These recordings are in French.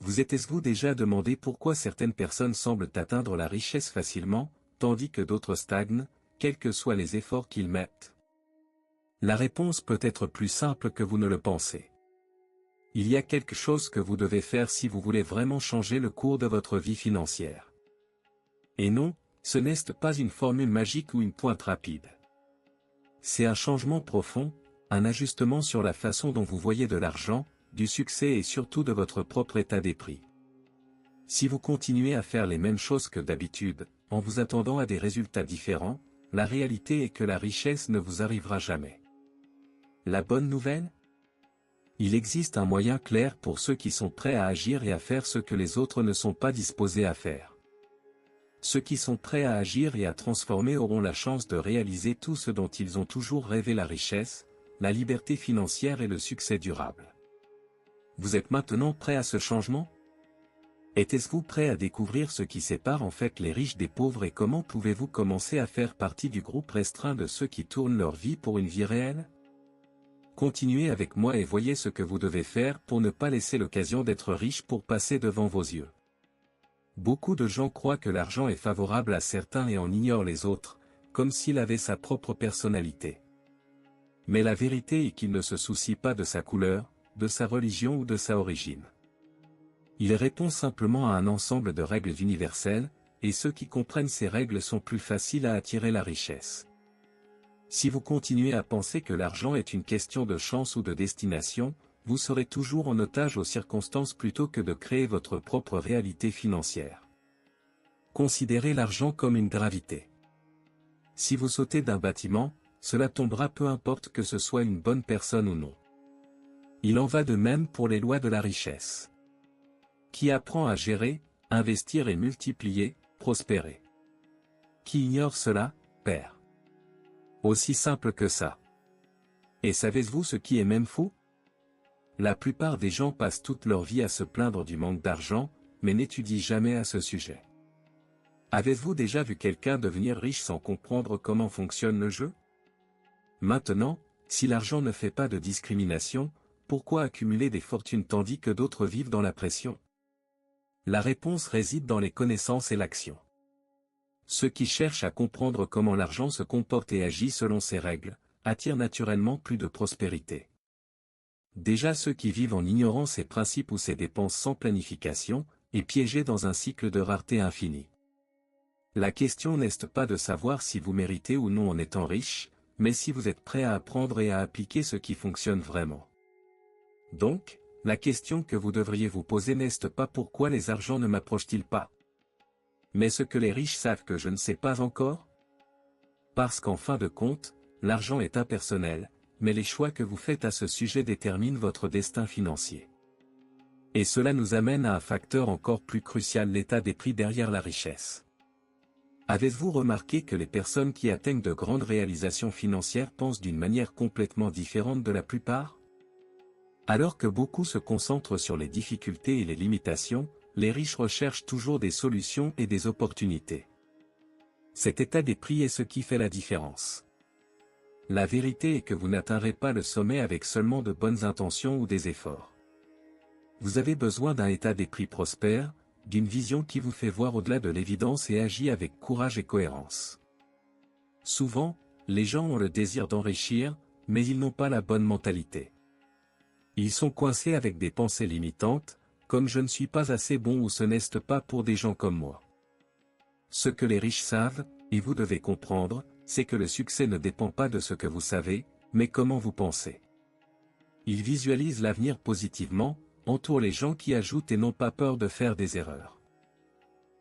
Vous êtes-vous déjà demandé pourquoi certaines personnes semblent atteindre la richesse facilement, tandis que d'autres stagnent, quels que soient les efforts qu'ils mettent? La réponse peut être plus simple que vous ne le pensez. Il y a quelque chose que vous devez faire si vous voulez vraiment changer le cours de votre vie financière. Et non, ce n'est pas une formule magique ou une pointe rapide. C'est un changement profond, un ajustement sur la façon dont vous voyez de l'argent, du succès et surtout de votre propre état d'esprit. Si vous continuez à faire les mêmes choses que d'habitude, en vous attendant à des résultats différents, la réalité est que la richesse ne vous arrivera jamais. La bonne nouvelle? Il existe un moyen clair pour ceux qui sont prêts à agir et à faire ce que les autres ne sont pas disposés à faire. Ceux qui sont prêts à agir et à transformer auront la chance de réaliser tout ce dont ils ont toujours rêvé: la richesse, la liberté financière et le succès durable. Vous êtes maintenant prêt à ce changement? Êtes-vous prêt à découvrir ce qui sépare en fait les riches des pauvres et comment pouvez-vous commencer à faire partie du groupe restreint de ceux qui tournent leur vie pour une vie réelle? Continuez avec moi et voyez ce que vous devez faire pour ne pas laisser l'occasion d'être riche pour passer devant vos yeux. Beaucoup de gens croient que l'argent est favorable à certains et en ignorent les autres, comme s'il avait sa propre personnalité. Mais la vérité est qu'il ne se soucie pas de sa couleur, de sa religion ou de sa origine. Il répond simplement à un ensemble de règles universelles, et ceux qui comprennent ces règles sont plus faciles à attirer la richesse. Si vous continuez à penser que l'argent est une question de chance ou de destination, vous serez toujours en otage aux circonstances plutôt que de créer votre propre réalité financière. Considérez l'argent comme une gravité. Si vous sautez d'un bâtiment, cela tombera peu importe que ce soit une bonne personne ou non. Il en va de même pour les lois de la richesse. Qui apprend à gérer, investir et multiplier, prospérer. Qui ignore cela, perd. Aussi simple que ça. Et savez-vous ce qui est même fou? La plupart des gens passent toute leur vie à se plaindre du manque d'argent, mais n'étudient jamais à ce sujet. Avez-vous déjà vu quelqu'un devenir riche sans comprendre comment fonctionne le jeu? Maintenant, si l'argent ne fait pas de discrimination, pourquoi accumuler des fortunes tandis que d'autres vivent dans la pression? La réponse réside dans les connaissances et l'action. Ceux qui cherchent à comprendre comment l'argent se comporte et agit selon ses règles, attirent naturellement plus de prospérité. Déjà ceux qui vivent en ignorant ses principes ou ses dépenses sans planification, est piégés dans un cycle de rareté infinie. La question n'est pas de savoir si vous méritez ou non en étant riche, mais si vous êtes prêt à apprendre et à appliquer ce qui fonctionne vraiment. Donc, la question que vous devriez vous poser n'est pas pourquoi les argents ne m'approchent-ils pas? Mais ce que les riches savent que je ne sais pas encore? Parce qu'en fin de compte, l'argent est impersonnel, mais les choix que vous faites à ce sujet déterminent votre destin financier. Et cela nous amène à un facteur encore plus crucial: l'état d'esprit derrière la richesse. Avez-vous remarqué que les personnes qui atteignent de grandes réalisations financières pensent d'une manière complètement différente de la plupart? Alors que beaucoup se concentrent sur les difficultés et les limitations, les riches recherchent toujours des solutions et des opportunités. Cet état d'esprit est ce qui fait la différence. La vérité est que vous n'atteindrez pas le sommet avec seulement de bonnes intentions ou des efforts. Vous avez besoin d'un état d'esprit prospère, d'une vision qui vous fait voir au-delà de l'évidence et agit avec courage et cohérence. Souvent, les gens ont le désir d'enrichir, mais ils n'ont pas la bonne mentalité. Ils sont coincés avec des pensées limitantes, comme je ne suis pas assez bon ou ce n'est pas pour des gens comme moi. Ce que les riches savent, et vous devez comprendre, c'est que le succès ne dépend pas de ce que vous savez, mais comment vous pensez. Ils visualisent l'avenir positivement, entourent les gens qui ajoutent et n'ont pas peur de faire des erreurs.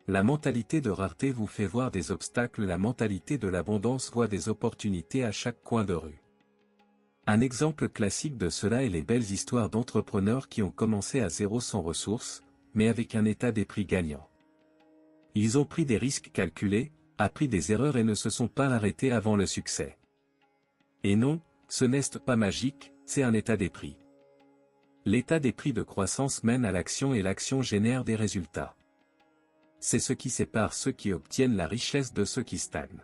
La mentalité de rareté vous fait voir des obstacles, la mentalité de l'abondance voit des opportunités à chaque coin de rue. Un exemple classique de cela est les belles histoires d'entrepreneurs qui ont commencé à zéro sans ressources, mais avec un état d'esprit gagnant. Ils ont pris des risques calculés, appris des erreurs et ne se sont pas arrêtés avant le succès. Et non, ce n'est pas magique, c'est un état d'esprit. L'état d'esprit de croissance mène à l'action et l'action génère des résultats. C'est ce qui sépare ceux qui obtiennent la richesse de ceux qui stagnent.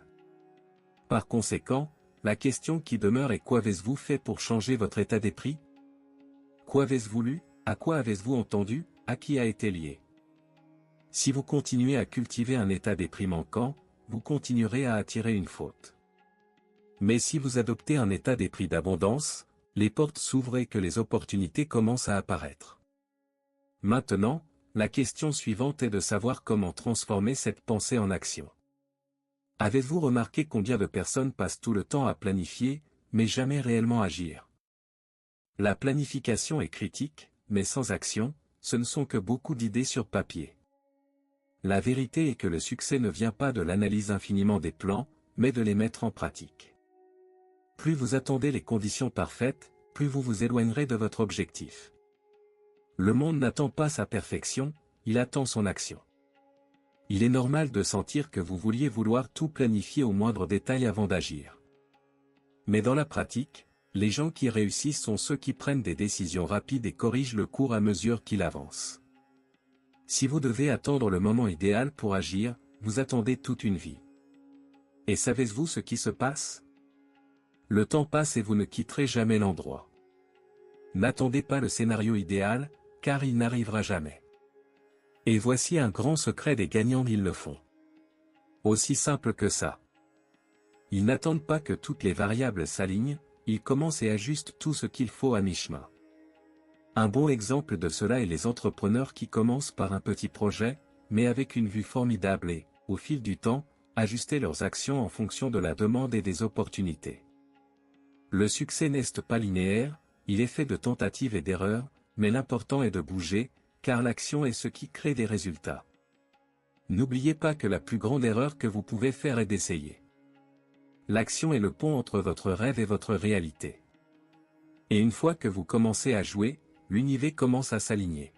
Par conséquent, la question qui demeure est: qu'avez-vous fait pour changer votre état d'esprit? Qu'avez-vous lu? À quoi avez-vous entendu? à qui a été lié. Si vous continuez à cultiver un état d'esprit manquant, vous continuerez à attirer une faute. Mais si vous adoptez un état d'esprit d'abondance, les portes s'ouvrent et que les opportunités commencent à apparaître. Maintenant, la question suivante est de savoir comment transformer cette pensée en action. Avez-vous remarqué combien de personnes passent tout le temps à planifier, mais jamais réellement agir? La planification est critique, mais sans action, ce ne sont que beaucoup d'idées sur papier. La vérité est que le succès ne vient pas de l'analyse infiniment des plans, mais de les mettre en pratique. Plus vous attendez les conditions parfaites, plus vous vous éloignerez de votre objectif. Le monde n'attend pas sa perfection, il attend son action. Il est normal de sentir que vous vouliez vouloir tout planifier au moindre détail avant d'agir. Mais dans la pratique, les gens qui réussissent sont ceux qui prennent des décisions rapides et corrigent le cours à mesure qu'il avance. Si vous devez attendre le moment idéal pour agir, vous attendez toute une vie. Et savez-vous ce qui se passe? Le temps passe et vous ne quitterez jamais l'endroit. N'attendez pas le scénario idéal, car il n'arrivera jamais. Et voici un grand secret des gagnants, ils le font. Aussi simple que ça. Ils n'attendent pas que toutes les variables s'alignent, ils commencent et ajustent tout ce qu'il faut à mi-chemin. Un bon exemple de cela est les entrepreneurs qui commencent par un petit projet, mais avec une vue formidable et, au fil du temps, ajuster leurs actions en fonction de la demande et des opportunités. Le succès n'est pas linéaire, il est fait de tentatives et d'erreurs, mais l'important est de bouger, car l'action est ce qui crée des résultats. N'oubliez pas que la plus grande erreur que vous pouvez faire est d'essayer. L'action est le pont entre votre rêve et votre réalité. Et une fois que vous commencez à jouer, l'univers commence à s'aligner.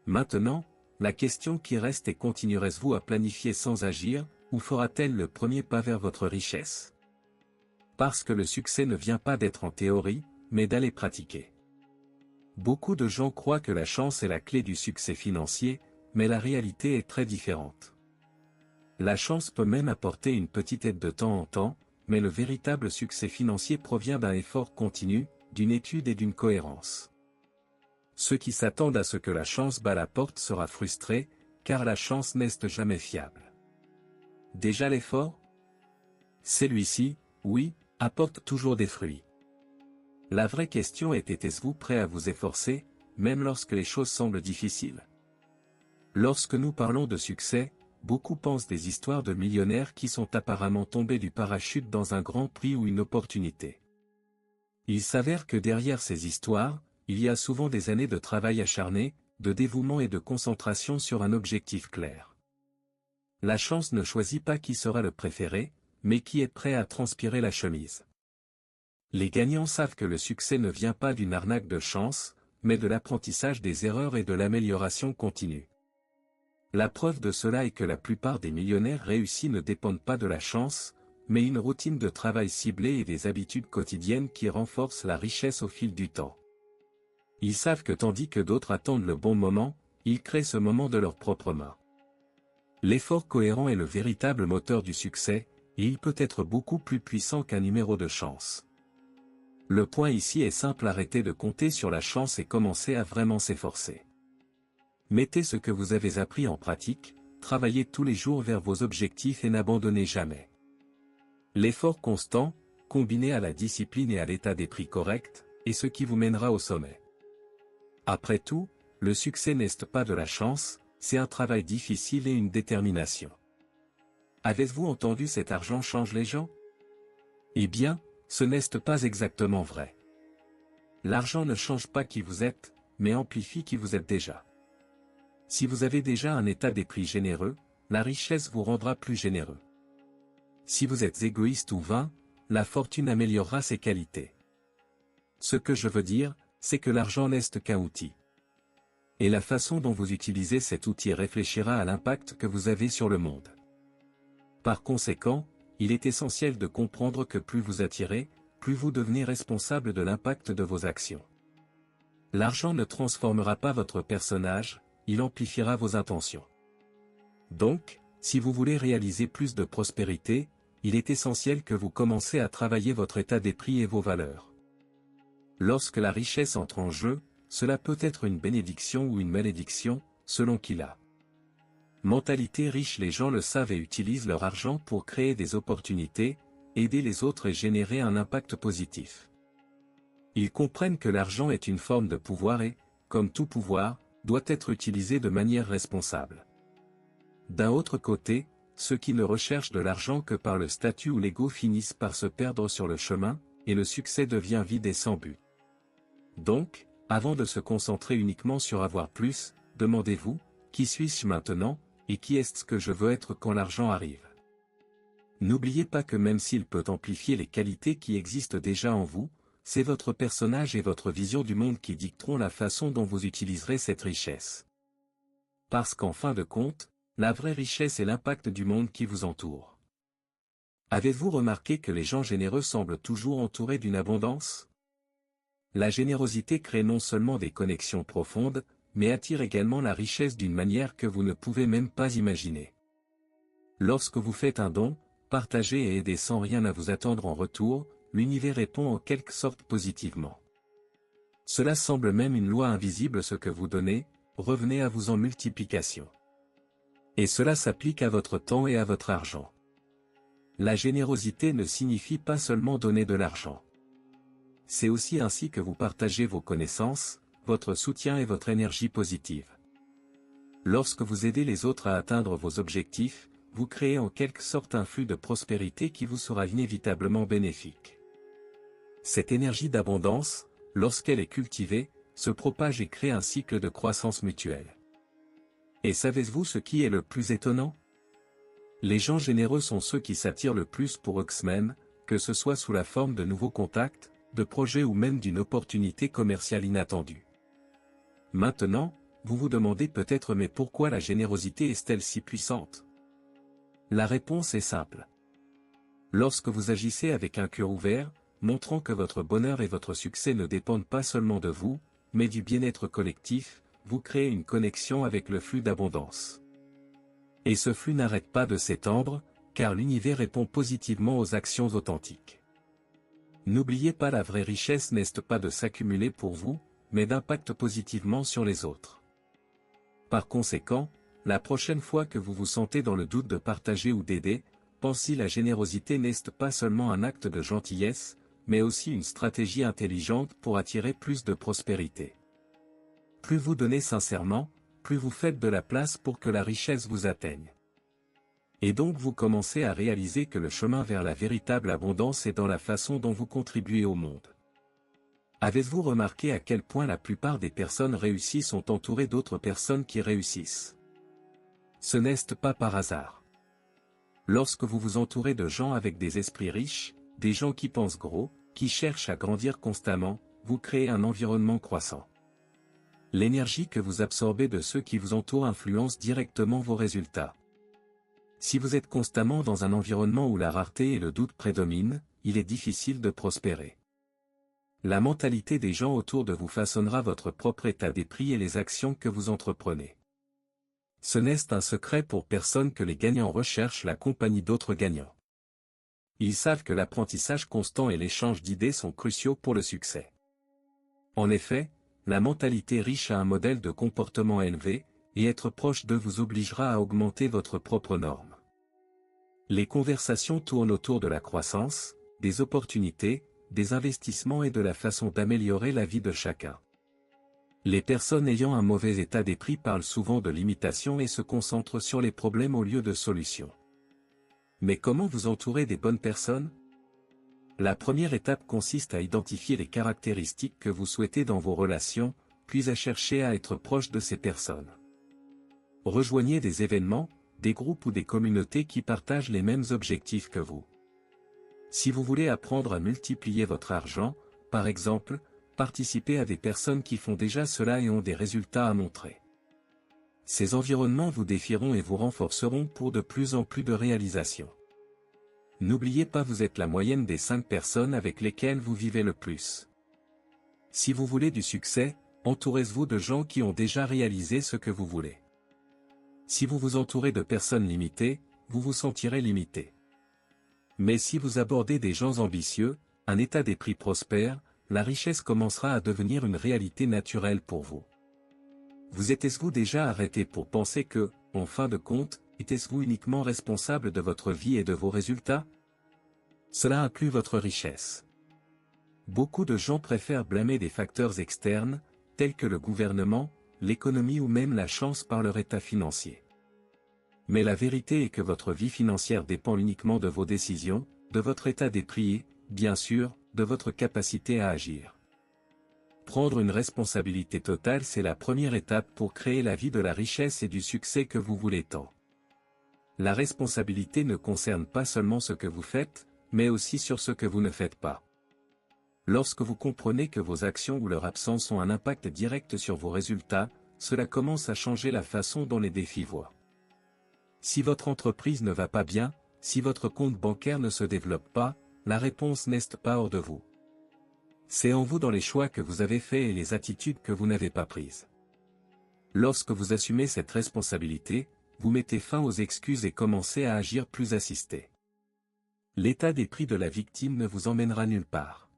Maintenant, la question qui reste est: continuerez-vous à planifier sans agir, ou fera-t-elle le premier pas vers votre richesse? Parce que le succès ne vient pas d'être en théorie, mais d'aller pratiquer. Beaucoup de gens croient que la chance est la clé du succès financier, mais la réalité est très différente. La chance peut même apporter une petite aide de temps en temps, mais le véritable succès financier provient d'un effort continu, d'une étude et d'une cohérence. Ceux qui s'attendent à ce que la chance bat la porte sera frustré, car la chance n'est jamais fiable. Déjà l'effort? Celui-ci, oui, apporte toujours des fruits. La vraie question est: êtes-vous prêt à vous efforcer, même lorsque les choses semblent difficiles? Lorsque nous parlons de succès, beaucoup pensent des histoires de millionnaires qui sont apparemment tombés du parachute dans un grand prix ou une opportunité. Il s'avère que derrière ces histoires, il y a souvent des années de travail acharné, de dévouement et de concentration sur un objectif clair. La chance ne choisit pas qui sera le préféré, mais qui est prêt à transpirer la chemise. Les gagnants savent que le succès ne vient pas d'une arnaque de chance, mais de l'apprentissage des erreurs et de l'amélioration continue. La preuve de cela est que la plupart des millionnaires réussis ne dépendent pas de la chance, mais une routine de travail ciblée et des habitudes quotidiennes qui renforcent la richesse au fil du temps. Ils savent que tandis que d'autres attendent le bon moment, ils créent ce moment de leurs propres mains. L'effort cohérent est le véritable moteur du succès, et il peut être beaucoup plus puissant qu'un numéro de chance. Le point ici est simple: arrêtez de compter sur la chance et commencez à vraiment s'efforcer. Mettez ce que vous avez appris en pratique, travaillez tous les jours vers vos objectifs et n'abandonnez jamais. L'effort constant, combiné à la discipline et à l'état d'esprit correct, est ce qui vous mènera au sommet. Après tout, le succès n'est pas de la chance, c'est un travail difficile et une détermination. Avez-vous entendu cet argent change les gens? Eh bien, ce n'est pas exactement vrai. L'argent ne change pas qui vous êtes, mais amplifie qui vous êtes déjà. Si vous avez déjà un état d'esprit généreux, la richesse vous rendra plus généreux. Si vous êtes égoïste ou vain, la fortune améliorera ses qualités. Ce que je veux dire, c'est que l'argent n'est qu'un outil. Et la façon dont vous utilisez cet outil réfléchira à l'impact que vous avez sur le monde. Par conséquent, il est essentiel de comprendre que plus vous attirez, plus vous devenez responsable de l'impact de vos actions. L'argent ne transformera pas votre personnage, il amplifiera vos intentions. Donc, si vous voulez réaliser plus de prospérité, il est essentiel que vous commencez à travailler votre état d'esprit et vos valeurs. Lorsque la richesse entre en jeu, cela peut être une bénédiction ou une malédiction, selon qui l'a. Mentalité riche. Les gens le savent et utilisent leur argent pour créer des opportunités, aider les autres et générer un impact positif. Ils comprennent que l'argent est une forme de pouvoir et, comme tout pouvoir, doit être utilisé de manière responsable. D'un autre côté, ceux qui ne recherchent de l'argent que par le statut ou l'ego finissent par se perdre sur le chemin, et le succès devient vide et sans but. Donc, avant de se concentrer uniquement sur avoir plus, demandez-vous, qui suis-je maintenant, et qui est-ce que je veux être quand l'argent arrive? N'oubliez pas que même s'il peut amplifier les qualités qui existent déjà en vous, c'est votre personnage et votre vision du monde qui dicteront la façon dont vous utiliserez cette richesse. Parce qu'en fin de compte, la vraie richesse est l'impact du monde qui vous entoure. Avez-vous remarqué que les gens généreux semblent toujours entourés d'une abondance? La générosité crée non seulement des connexions profondes, mais attire également la richesse d'une manière que vous ne pouvez même pas imaginer. Lorsque vous faites un don, partagez et aidez sans rien à vous attendre en retour, l'univers répond en quelque sorte positivement. Cela semble même une loi invisible: ce que vous donnez, revenez à vous en multiplication. Et cela s'applique à votre temps et à votre argent. La générosité ne signifie pas seulement donner de l'argent. C'est aussi ainsi que vous partagez vos connaissances, votre soutien et votre énergie positive. Lorsque vous aidez les autres à atteindre vos objectifs, vous créez en quelque sorte un flux de prospérité qui vous sera inévitablement bénéfique. Cette énergie d'abondance, lorsqu'elle est cultivée, se propage et crée un cycle de croissance mutuelle. Et savez-vous ce qui est le plus étonnant? Les gens généreux sont ceux qui s'attirent le plus pour eux-mêmes, que ce soit sous la forme de nouveaux contacts, de projets ou même d'une opportunité commerciale inattendue. Maintenant, vous vous demandez peut-être: mais pourquoi la générosité est-elle si puissante? La réponse est simple. Lorsque vous agissez avec un cœur ouvert, montrant que votre bonheur et votre succès ne dépendent pas seulement de vous, mais du bien-être collectif, vous créez une connexion avec le flux d'abondance. Et ce flux n'arrête pas de s'étendre, car l'univers répond positivement aux actions authentiques. N'oubliez pas, la vraie richesse n'est pas de s'accumuler pour vous, mais d'impacter positivement sur les autres. Par conséquent, la prochaine fois que vous vous sentez dans le doute de partager ou d'aider, pensez: la générosité n'est pas seulement un acte de gentillesse, mais aussi une stratégie intelligente pour attirer plus de prospérité. Plus vous donnez sincèrement, plus vous faites de la place pour que la richesse vous atteigne. Et donc vous commencez à réaliser que le chemin vers la véritable abondance est dans la façon dont vous contribuez au monde. Avez-vous remarqué à quel point la plupart des personnes réussies sont entourées d'autres personnes qui réussissent? Ce n'est pas par hasard. Lorsque vous vous entourez de gens avec des esprits riches, des gens qui pensent gros, qui cherchent à grandir constamment, vous créez un environnement croissant. L'énergie que vous absorbez de ceux qui vous entourent influence directement vos résultats. Si vous êtes constamment dans un environnement où la rareté et le doute prédominent, il est difficile de prospérer. La mentalité des gens autour de vous façonnera votre propre état d'esprit et les actions que vous entreprenez. Ce n'est un secret pour personne que les gagnants recherchent la compagnie d'autres gagnants. Ils savent que l'apprentissage constant et l'échange d'idées sont cruciaux pour le succès. En effet, la mentalité riche a un modèle de comportement élevé, et être proche d'eux vous obligera à augmenter votre propre norme. Les conversations tournent autour de la croissance, des opportunités, des investissements et de la façon d'améliorer la vie de chacun. Les personnes ayant un mauvais état d'esprit parlent souvent de limitation et se concentrent sur les problèmes au lieu de solutions. Mais comment vous entourer des bonnes personnes? La première étape consiste à identifier les caractéristiques que vous souhaitez dans vos relations, puis à chercher à être proche de ces personnes. Rejoignez des événements, des groupes ou des communautés qui partagent les mêmes objectifs que vous. Si vous voulez apprendre à multiplier votre argent, par exemple, participez à des personnes qui font déjà cela et ont des résultats à montrer. Ces environnements vous défieront et vous renforceront pour de plus en plus de réalisations. N'oubliez pas, vous êtes la moyenne des 5 personnes avec lesquelles vous vivez le plus. Si vous voulez du succès, entourez-vous de gens qui ont déjà réalisé ce que vous voulez. Si vous vous entourez de personnes limitées, vous vous sentirez limité. Mais si vous abordez des gens ambitieux, un état d'esprit prospère, la richesse commencera à devenir une réalité naturelle pour vous. Vous êtes-vous déjà arrêté pour penser que, en fin de compte, êtes-vous uniquement responsable de votre vie et de vos résultats? Cela inclut votre richesse. Beaucoup de gens préfèrent blâmer des facteurs externes, tels que le gouvernement, l'économie ou même la chance par leur état financier. Mais la vérité est que votre vie financière dépend uniquement de vos décisions, de votre état d'esprit et, bien sûr, de votre capacité à agir. Prendre une responsabilité totale, c'est la première étape pour créer la vie de la richesse et du succès que vous voulez tant. La responsabilité ne concerne pas seulement ce que vous faites, mais aussi sur ce que vous ne faites pas. Lorsque vous comprenez que vos actions ou leur absence ont un impact direct sur vos résultats, cela commence à changer la façon dont les défis voient. Si votre entreprise ne va pas bien, si votre compte bancaire ne se développe pas, la réponse n'est pas hors de vous. C'est en vous dans les choix que vous avez faits et les attitudes que vous n'avez pas prises. Lorsque vous assumez cette responsabilité, vous mettez fin aux excuses et commencez à agir plus assisté. L'état d'esprit de la victime ne vous emmènera nulle part.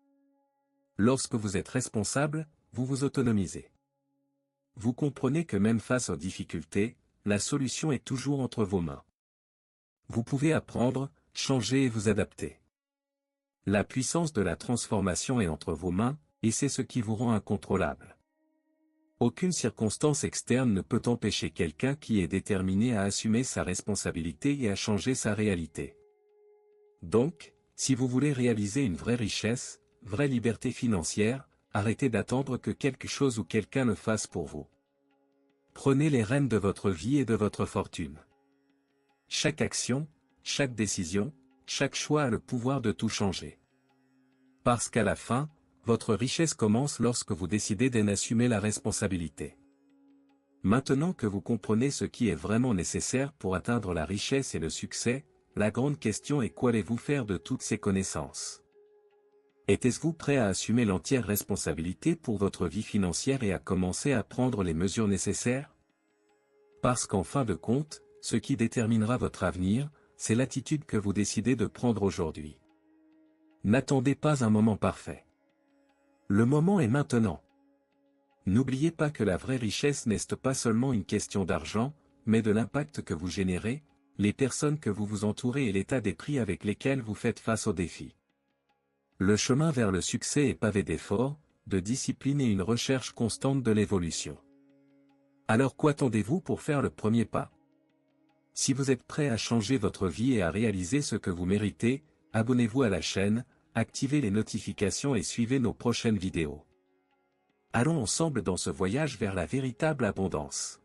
Lorsque vous êtes responsable, vous vous autonomisez. Vous comprenez que même face aux difficultés, la solution est toujours entre vos mains. Vous pouvez apprendre, changer et vous adapter. La puissance de la transformation est entre vos mains, et c'est ce qui vous rend incontrôlable. Aucune circonstance externe ne peut empêcher quelqu'un qui est déterminé à assumer sa responsabilité et à changer sa réalité. Donc, si vous voulez réaliser une vraie richesse, vraie liberté financière, arrêtez d'attendre que quelque chose ou quelqu'un le fasse pour vous. Prenez les rênes de votre vie et de votre fortune. Chaque action, chaque décision, chaque choix a le pouvoir de tout changer. Parce qu'à la fin, votre richesse commence lorsque vous décidez d'en assumer la responsabilité. Maintenant que vous comprenez ce qui est vraiment nécessaire pour atteindre la richesse et le succès, la grande question est: qu'allez-vous faire de toutes ces connaissances? Êtes-vous prêt à assumer l'entière responsabilité pour votre vie financière et à commencer à prendre les mesures nécessaires? Parce qu'en fin de compte, ce qui déterminera votre avenir, c'est l'attitude que vous décidez de prendre aujourd'hui. N'attendez pas un moment parfait. Le moment est maintenant. N'oubliez pas que la vraie richesse n'est pas seulement une question d'argent, mais de l'impact que vous générez, les personnes que vous vous entourez et l'état d'esprit avec lesquels vous faites face aux défis. Le chemin vers le succès est pavé d'efforts, de discipline et une recherche constante de l'évolution. Alors qu'attendez-vous pour faire le premier pas? Si vous êtes prêt à changer votre vie et à réaliser ce que vous méritez, abonnez-vous à la chaîne, activez les notifications et suivez nos prochaines vidéos. Allons ensemble dans ce voyage vers la véritable abondance.